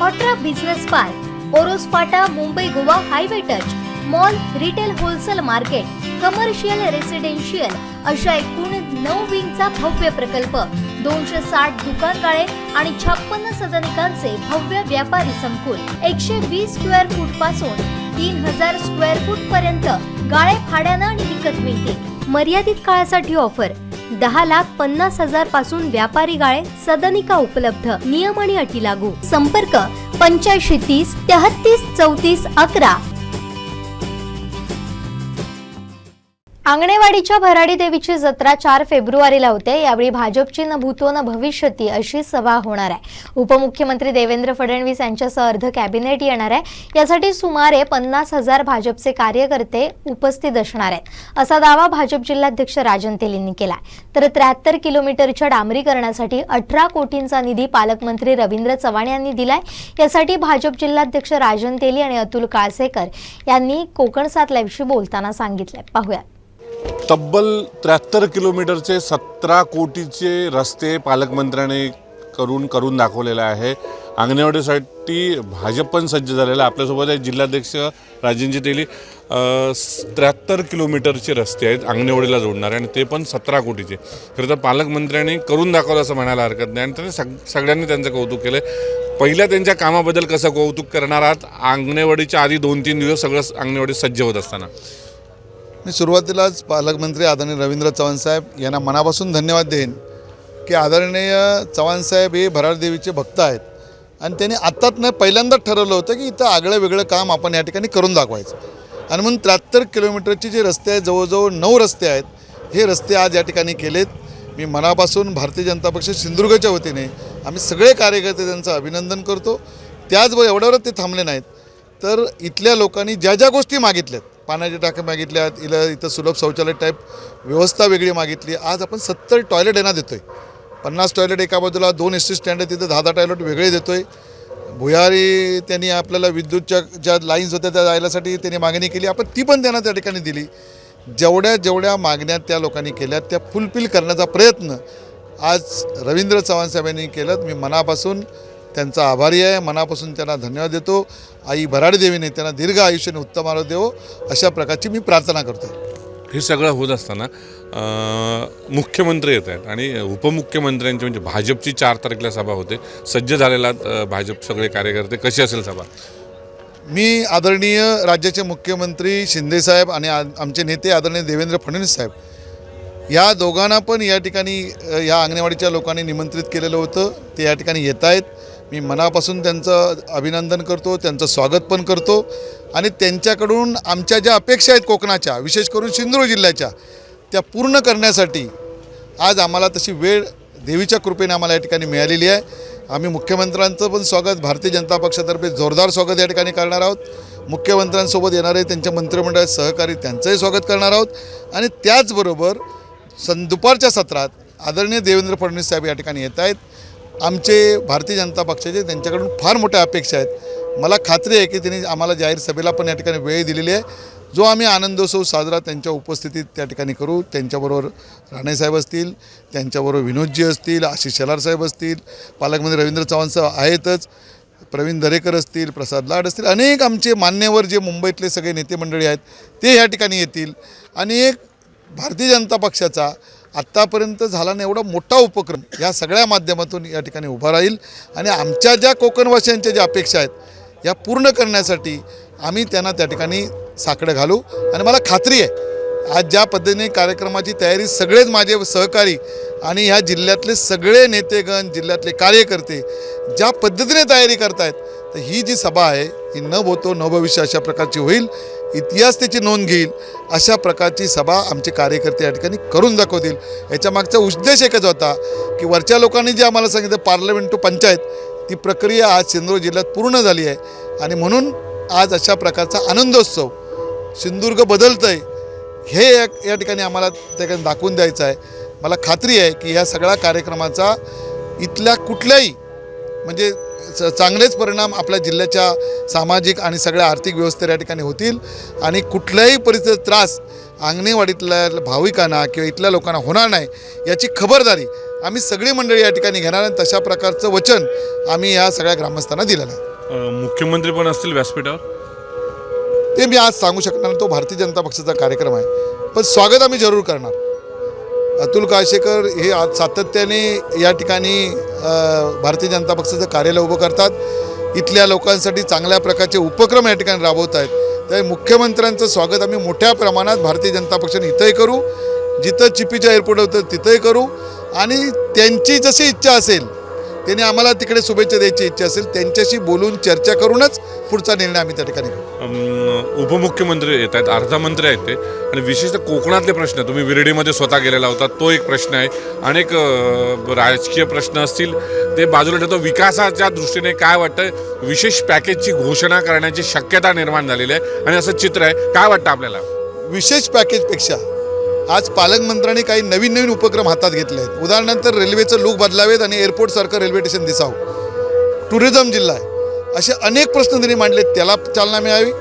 ऑट्रा business park, Oros फाटा, Mumbai Goa highway touch, mall, retail wholesale market, commercial residential अशा एकूण 9 विंगचा भव्य प्रकल्प, 260 दुकानगाळे आणि 56 सदनिकांचे भव्य व्यापारी संकुल, 120 स्क्वेअर फूट पासून 3000 स्क्वेअर फूट पर्यंत गाळे भाड्यानं आणि विकत मिळतील। मर्यादित काळासाठी ऑफर, 10,50,000 पासून व्यापारी गाळे, सदनिका उपलब्ध। नियम आणि अटी लागू। संपर्क 8530 33 34 11। अंगणेवाडीच्या भराडी देवीची जत्रा 4 फेब्रुवारीला होते। यावेळी भाजपची न भूतो न भविष्यती अशी सभा होणार आहे। उपमुख्यमंत्री देवेंद्र फडणवीस यांच्यासह अर्ध कॅबिनेट येणार आहे। यासाठी सुमारे 50,000 भाजपचे कार्यकर्ते उपस्थित असणार आहेत असा दावा भाजप जिल्हाध्यक्ष राजन तेली यांनी केला। तर 73 किलोमीटरच्या डांबरीकरणासाठी 18 कोटींचा निधी पालकमंत्री रवींद्र चव्हाण यांनी दिलाय। यासाठी भाजप जिल्हाध्यक्ष राजन तेली आणि अतुल काळसेकर यांनी कोकण 7 लाईव्हशी बोलताना सांगितले। पाहूया। तब्बल 73 किलोमीटरचे 17 कोटीचे रस्ते पालकमंत्र्यांनी करून दाखवलेले आहे। अंगणवाडीसाठी भाजप पण सज्ज झालेला आहे। आपल्यासोबत आहे जिल्हाध्यक्ष राजेंद्र तेली। 73 किलोमीटरचे रस्ते आहेत अंगणवाडीला जोडणारे आणि ते पण 17 कोटीचे। खरं तर पालकमंत्र्यांनी करून दाखवलं असं म्हणायला हरकत नाही आणि त्यांनी सगळ्यांनी त्यांचं कौतुक केलं। पहिल्या त्यांच्या कामाबद्दल कसं कौतुक करणार आहात? अंगणवाडीच्या आधी 2-3 दिवस सगळं अंगणवाडी सज्ज होत असताना मी सुरुवातीलाच पालकमंत्री आदरणीय रवींद्र चव्हाण साहेब यांना मनापासून धन्यवाद देईन की आदरणीय चव्हाण साहेब हे भराडी देवीचे भक्त आहेत आणि त्यांनी आत्ताच नाही पहिल्यांदाच ठरवलं होतं की इथं आगळं वेगळं काम आपण या ठिकाणी करून दाखवायचं आणि म्हणून 73 किलोमीटरचे जे रस्ते आहेत, जवळजवळ 9 रस्ते आहेत, हे रस्ते आज या ठिकाणी केलेत। मी मनापासून भारतीय जनता पक्ष सिंधुदुर्गच्या वतीने आम्ही सगळे कार्यकर्ते त्यांचं अभिनंदन करतो। त्याचबरोबर एवढ्यावर ते थांबले नाहीत, तर इथल्या लोकांनी ज्या ज्या गोष्टी मागितल्यात, पाण्याचे टाके मागितल्यात, इथं सुलभ शौचालय टाईप व्यवस्था वेगळी मागितली। आज आपण 70 टॉयलेट यांना देतो आहे। 50 टॉयलेट एका बाजूला, 2 एस टी स्टँड आहे, तिथं 10 टॉयलेट वेगळे देतो आहे। भुयारी त्यांनी आपल्याला विद्युतच्या ज्या लाईन्स होत्या त्या जायलासाठी त्यांनी मागणी केली, आपण ती पण त्यांना त्या ठिकाणी दिली। जेवढ्या मागण्या त्या लोकांनी केल्या त्या फुलफिल करण्याचा प्रयत्न आज रवींद्र चव्हाण साहेबांनी केलं। मी मनापासून त्यांचा आभारी आहे, मनापासून त्यांना धन्यवाद देतो। आई भराडी देवीने त्यांना दीर्घ आयुष्याने उत्तम आरोग्य देवो अशा प्रकारची मी प्रार्थना करतो। हे सगळं होत असताना मुख्यमंत्री येत आहेत आणि उपमुख्यमंत्र्यांची म्हणजे भाजपची 4 तारखेला सभा होते। सज्ज झालेला भाजप सगळे कार्यकर्ते, कशी असेल सभा? मी आदरणीय राज्याचे मुख्यमंत्री शिंदेसाहेब आणि आमचे नेते आदरणीय देवेंद्र फडणवीस साहेब या दोघांना पण या ठिकाणी या अंगणवाडीच्या लोकांनी निमंत्रित केलेलं होतं। ते या ठिकाणी येत आहेत। मी मनापासून त्यांचं अभिनंदन करतो, त्यांचं स्वागत पण करतो आणि त्यांच्याकडून आमच्या ज्या अपेक्षा आहेत कोकणाच्या, विशेष करून सिंधुदुर्ग जिल्ह्याच्या, त्या पूर्ण करण्यासाठी आज आम्हाला तशी वेळ देवीच्या कृपेने आम्हाला या ठिकाणी मिळालेली आहे। आम्ही मुख्यमंत्र्यांचं पण स्वागत भारतीय जनता पक्षातर्फे जोरदार स्वागत या ठिकाणी करणार आहोत। मुख्यमंत्र्यांसोबत येणारे त्यांच्या मंत्रिमंडळाचे सहकारी त्यांचंही स्वागत करणार आहोत आणि त्याचबरोबर दुपारच्या सत्रात आदरणीय देवेंद्र फडणवीस साहेब या ठिकाणी येत आहेत। आमचे भारतीय जनता पक्षाचे त्यांच्याकडून फार मोठ्या अपेक्षा आहेत। मला खात्री आहे की त्यांनी आम्हाला जाहीर सभेला पण या ठिकाणी वेळ दिलेली आहे, जो आम्ही आनंदोत्सव साजरा त्यांच्या उपस्थितीत त्या ठिकाणी करू। त्यांच्याबरोबर राणेसाहेब असतील, त्यांच्याबरोबर विनोदजी असतील, आशिष शेलार साहेब असतील, पालकमंत्री रवींद्र चव्हाण साहेब आहेतच, प्रवीण दरेकर असतील, प्रसाद लाड असतील, अनेक आमचे मान्यवर जे मुंबईतले सगळे नेते मंडळी आहेत ते या ठिकाणी येतील आणि एक भारतीय जनता पक्षाचा आत्तापर्यंत झाला नाही एवढा मोठा उपक्रम या सगळ्या माध्यमातून या ठिकाणी उभा राहील आणि आमच्या ज्या कोकणवासियांच्या ज्या अपेक्षा आहेत या पूर्ण करण्यासाठी आम्ही त्यांना त्या ठिकाणी साकडं घालू। आणि मला खात्री आहे आज ज्या पद्धतीने कार्यक्रमाची तयारी सगळेच माझे सहकारी आणि ह्या जिल्ह्यातले सगळे नेतेगण, जिल्ह्यातले कार्यकर्ते ज्या पद्धतीने तयारी करतायत, तर ही जी सभा आहे ही न भूतो न भविष्य अशा प्रकारची होईल। इतिहास त्याची नोंद घेईल अशा प्रकारची सभा आमचे कार्यकर्ते या ठिकाणी करून दाखवतील। याच्या मागचा उद्देश एकच होता की वरच्या लोकांनी जे आम्हाला सांगितलं पार्लमेंट टू पंचायत, ती प्रक्रिया आज सिंधुदुर्ग जिल्ह्यात पूर्ण झाली आहे आणि म्हणून आज अशा प्रकारचा आनंदोत्सव सिंधुदुर्ग बदलतं आहे हे या ठिकाणी आम्हाला त्या दाखवून द्यायचं आहे। मला खात्री आहे की ह्या सगळ्या कार्यक्रमाचा इथल्या कुठल्याही म्हणजे चांगलेच परिणाम आपल्या जिल्ह्याच्या सामाजिक आणि सगळ्या आर्थिक व्यवस्थेला या ठिकाणी होतील आणि कुठल्याही परिस्थितीत त्रास अंगणवाडीतल्या भाविकांना किंवा इथल्या लोकांना होणार नाही याची खबरदारी आम्ही सगळी मंडळी या ठिकाणी घेणार आणि तशा प्रकारचं वचन आम्ही या सगळ्या ग्रामस्थांना दिलेलं आहे। मुख्यमंत्री पण असतील व्यासपीठावर? ते मी आज सांगू शकणार नाही, तो भारतीय जनता पक्षाचा कार्यक्रम आहे, पण स्वागत आम्ही जरूर करणार. अतुल काळशेकर हे आज सातत्याने या ठिकाणी भारतीय जनता पक्षाचं कार्यालय उभं करतात, इथल्या लोकांसाठी चांगल्या प्रकारचे उपक्रम या ठिकाणी राबवत आहेत. त्यामुळे मुख्यमंत्र्यांचं स्वागत आम्ही मोठ्या प्रमाणात भारतीय जनता पक्षाने इथंही करू, जिथं चिपीच्या एअरपोर्ट होतं तिथंही करू, आणि त्यांची जशी इच्छा असेल, त्यांनी आम्हाला तिकडे शुभेच्छा द्यायची इच्छा असेल, त्यांच्याशी बोलून चर्चा करूनच पुढचा निर्णय आम्ही त्या ठिकाणी घेऊ. उपमुख्यमंत्री येत आहेत, अर्थमंत्री आहेत ते, आणि विशेषतः कोकणातले प्रश्न, तुम्ही विरडीमध्ये स्वतः गेलेला होता, तो एक प्रश्न आहे. अनेक राजकीय प्रश्न असतील ते बाजूला ठेवतो. विकासाच्या दृष्टीने काय वाटतं? विशेष पॅकेजची घोषणा करण्याची शक्यता निर्माण झालेली आहे आणि असं चित्र आहे. काय वाटतं आपल्याला? विशेष पॅकेजपेक्षा आज पालकमंत्र्यांनी काही नवीन उपक्रम हातात घेतले आहेत. उदाहरणार्थ रेल्वेचं लूक बदलावेत आणि एअरपोर्टसारखं रेल्वे स्टेशन दिसावं, टुरिझम जिल्हा आहे, असे अनेक प्रश्न त्यांनी मांडलेत, त्याला चालना मिळावी.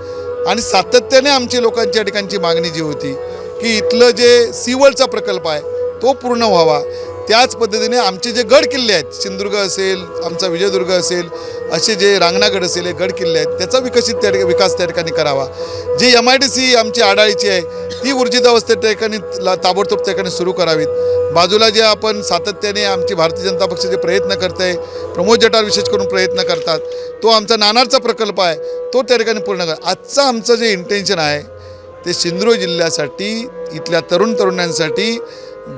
आणि सातत्याने आमची लोकांच्या ठिकाणची मागणी जी होती की इथलं जे सीवर्ल्डचा प्रकल्प आहे तो पूर्ण व्हावा, त्याच पद्धतीने आमचे जे गड किल्ले आहेत, सिंधुदुर्ग असेल, आमचा विजयदुर्ग असेल, असे जे रांगणागड असेल, हे गड किल्ले आहेत, त्याचा विकास त्या ठिकाणी करावा. जी MIDC आमची आडाळीची आहे ती ऊर्जित अवस्थेत त्या ठिकाणी ताबडतोब त्या ठिकाणी सुरू करावीत. बाजूला जे आपण सातत्याने आमची भारतीय जनता पक्षाचे प्रयत्न करते आहे, प्रमोद जठार विशेष करून प्रयत्न करतात, तो आमचा नाणारचा प्रकल्प आहे, तो त्या ठिकाणी पूर्ण करा. आजचं आमचं जे इंटेन्शन आहे ते सिंधुदुर्ग जिल्ह्यासाठी, इथल्या तरुणांसाठी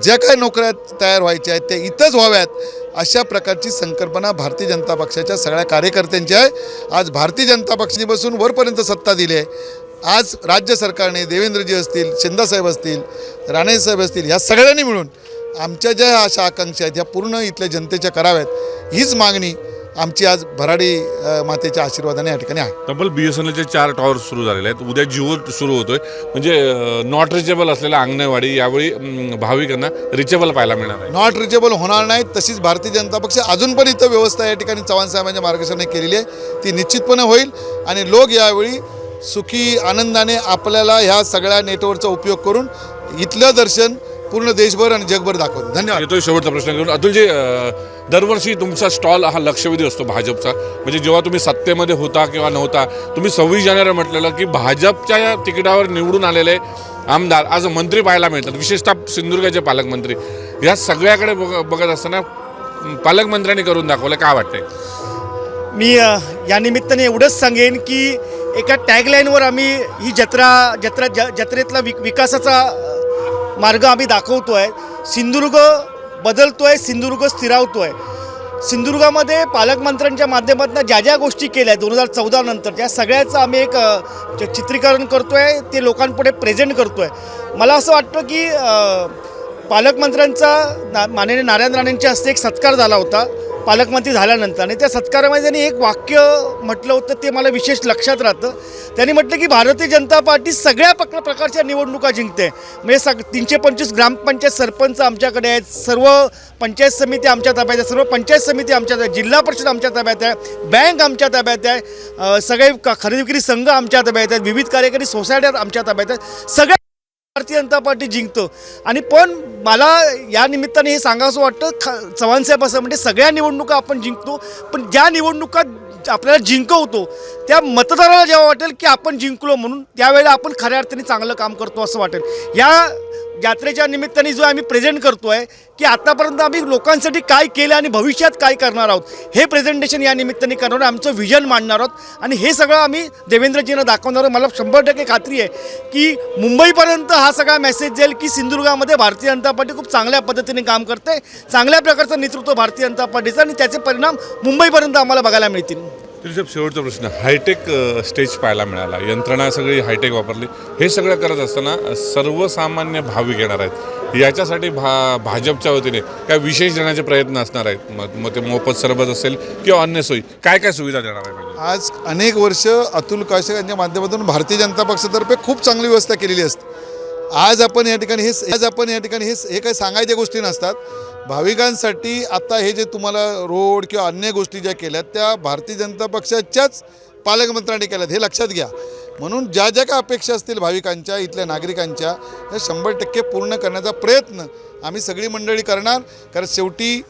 ज्या काही नोकऱ्या तयार व्हायच्या आहेत त्या इथंच व्हाव्यात, अशा प्रकारची संकल्पना भारतीय जनता पक्षाच्या सगळ्या कार्यकर्त्यांची आहे. आज भारतीय जनता पक्षाने बसून वरपर्यंत सत्ता दिली आहे. आज राज्य सरकारने, देवेंद्रजी असतील, शिंदेसाहेब असतील, राणेसाहेब असतील, ह्या सगळ्यांनी मिळून आमच्या ज्या आशा आकांक्षा आहेत ह्या पूर्ण इथल्या जनतेच्या कराव्यात, हीच मागणी आमची आज भराडी मातेच्या आशीर्वादाने या ठिकाणी आहे. तब्बल BSNLचे 4 टॉवर सुरू झालेले आहेत. उद्या जिओ सुरू होतोय, म्हणजे नॉट रिचेबल असलेल्या अंगणवाडी यावेळी भाविकांना रिचेबल पाहायला मिळणार आहे. नॉट रिचेबल होणार नाहीत. तशीच भारतीय जनता पक्ष अजून पण इथं व्यवस्था या ठिकाणी चव्हाण साहेबांच्या मार्गदर्शनाने केलेली आहे, ती निश्चितपणे होईल. आणि लोक यावेळी सुखी आनंदाने आपल्याला ह्या सगळ्या नेटवर्कचा उपयोग करून इथलं दर्शन पूर्ण देशभर आणि जगभर दाखवतो. धन्यवाद. येतोय शेवटचा प्रश्न घेऊन. अतुलजी, दरवर्षी तुमचा स्टॉल हा लक्षवेधी असतो भाजपचा. म्हणजे जेव्हा तुम्ही सत्तेमध्ये होता किंवा नव्हता, तुम्ही 26 जानेवारी म्हटलेलं की भाजपच्या तिकिटावर निवडून आलेले आमदार आज मंत्री पाहायला मिळतात, विशेषतः सिंधुदुर्गाचे पालकमंत्री. या सगळ्याकडे बघत असताना पालकमंत्र्यांनी करून दाखवलं, काय वाटतंय? मी या निमित्ताने एवढंच सांगेन की एका टॅगलाईनवर आम्ही ही जत्रेतला विकासाचा मार्ग आम्ही दाखवतो आहे. सिंधुदुर्ग बदलतो आहे, सिंधुदुर्ग स्थिरावतो आहे. सिंधुदुर्गामध्ये पालकमंत्र्यांच्या माध्यमातून ज्या ज्या गोष्टी केल्या 2014 नंतर, त्या सगळ्याचं आम्ही एक चित्रीकरण करतो आहे, ते लोकांपुढे प्रेझेंट करतो आहे. मला असं वाटतं की पालकमंत्र्यांचा माननीय नारायण राणेंच्या हस्ते एक सत्कार झाला होता पालकमंत्री झाल्यानंतर, आणि त्या सत्कारामध्ये त्यांनी एक वाक्य म्हटलं होतं, ते मला विशेष लक्षात राहतं. त्यांनी म्हटलं की भारतीय जनता पार्टी सगळ्या प्रकारच्या निवडणुका जिंकते. म्हणजे 325 ग्रामपंचायत सरपंच आमच्याकडे आहेत, सर्व पंचायत समिती आमच्या ताब्यात आहे, सर्व पंचायत समिती आमच्या ताब्यात, जिल्हा परिषद आमच्या ताब्यात आहे, बँक आमच्या ताब्यात आहे, सगळे खरेदी विक्री संघ आमच्या ताब्यात आहेत, विविध कार्यकारी सोसायट्या आमच्या ताब्यात आहेत. सगळ्या भारतीय जनता पार्टी जिंकतो. आणि पण मला या निमित्ताने हे सांगावंसं वाटतं, चव्हाणसाहेब असं म्हणजे सगळ्या निवडणुका आपण जिंकतो, पण ज्या निवडणुका आपल्याला जिंकवतो त्या मतदाराला जेव्हा वाटेल की आपण जिंकलो म्हणून, त्यावेळेला आपण खऱ्या अर्थाने चांगलं काम करतो असं वाटेल. या यात्रेच्या निमित्ताने जो आम्ही प्रेझेंट करतो आहे की आतापर्यंत आम्ही लोकांसाठी काय केलं आणि भविष्यात काय करणार आहोत, हे प्रेझेंटेशन या निमित्ताने करणार, आमचं व्हिजन मांडणार आहोत. आणि हे सगळं आम्ही देवेंद्रजींना दाखवणार. मला 100% खात्री आहे की मुंबईपर्यंत हा सगळा मेसेज जाईल की सिंधुदुर्गामध्ये भारतीय जनता पार्टी खूप चांगल्या पद्धतीने काम करते, चांगल्या प्रकारचं नेतृत्व भारतीय जनता पार्टीचं, आणि त्याचे परिणाम मुंबईपर्यंत आम्हाला बघायला मिळतील. साहेब, शेवटचा प्रश्न. हायटेक स्टेज पाहायला मिळाला, यंत्रणा सगळी हायटेक वापरली. हे सगळं करत असताना सर्वसामान्य भाविक येणार आहेत, याच्यासाठी भाजपच्या वतीने काय विशेष देण्याचे प्रयत्न असणार आहेत? मग ते मोफत सरबत असेल किंवा अन्य सोयी, काय काय सुविधा देणार आहे? आज अनेक वर्ष अतुल काळशेकर यांच्या माध्यमातून भारतीय जनता पक्षातर्फे खूप चांगली व्यवस्था केलेली असते. आज आपण या ठिकाणी हे काही सांगायच्या गोष्टी नसतात. भाविकांसाठी आता हे जे तुम्हाला रोड किंवा अन्य गोष्टी ज्या केल्यात त्या भारतीय जनता पक्षाच्याच पालकमंत्र्यांनी केल्यात, हे लक्षात घ्या. म्हणून ज्या ज्या काय अपेक्षा असतील भाविकांच्या, इथल्या नागरिकांच्या, त्या 100% पूर्ण करण्याचा प्रयत्न आम्ही सगळी मंडळी करणार. कारण शेवटी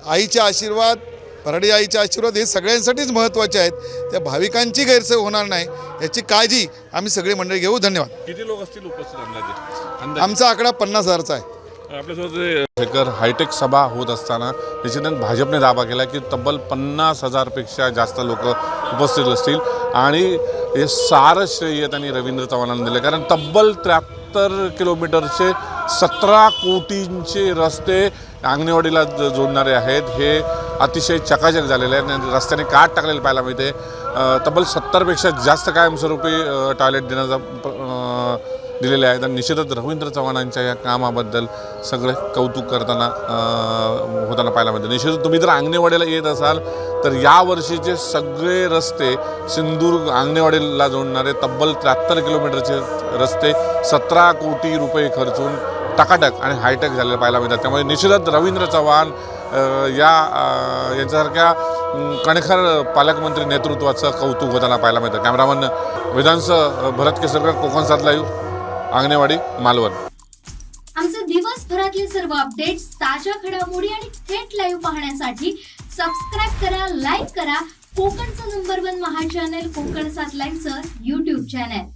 आईचे आशीर्वाद, परडी आईचे आशीर्वाद हे सगळ्यांसाठीच महत्त्वाचे आहेत. त्या भाविकांची गैरसोय होणार नाही याची काळजी आम्ही सगळी मंडळी घेऊ. धन्यवाद. किती लोक असतील उपस्थित अंदाजे? आमचा आकडा 50,000चा आहे. आपल्यासोबत शेखर हायटेक सभा होत असताना निश्चितच भाजपने दावा केला की तब्बल 50,000पेक्षा जास्त लोक उपस्थित असतील आणि हे सारं श्रेय त्यांनी रवींद्र चव्हाणांना दिले, कारण तब्बल 73 किलोमीटरचे 17 कोटींचे रस्ते आंगणेवाडीला जोडणारे आहेत. हे अतिशय चकाचक झालेले आहेत आणि रस्त्याने काट टाकलेलं पाहायला मिळते. तब्बल 70पेक्षा जास्त कायमस्वरूपी टॉयलेट दिलेले आहेत आणि निश्चितच रवींद्र चव्हाणांच्या या कामाबद्दल सगळे कौतुक करताना होताना पाहायला मिळते. निश्चितच तुम्ही जर आंगणेवाडीला येत असाल तर यावर्षीचे सगळे रस्ते सिंधुदुर्ग आंगणेवाडीला जोडणारे तब्बल 73 किलोमीटरचे रस्ते 17 कोटी रुपये खर्चून टकाटक आणि हायटेक झालेले पाहायला मिळतात. त्यामुळे निश्चितच रवींद्र चव्हाण यांच्यासारख्या कणखर पालकमंत्री नेतृत्वाचं कौतुक होताना पाहायला मिळतं. कॅमेरामन वेदांश भरत केसरकर, कोकण 7 लाईव्ह, आंगणेवाडी, मालवण. आमचे दिवसभरातले सर्व अपडेट्स, ताज्या घडामोडी आणि थेट लाईव्ह पाहण्यासाठी सबस्क्राईब करा, लाईक करा कोकणचं नंबर 1 महा चॅनल कोकण 7 लाईव्हचं YouTube चॅनल.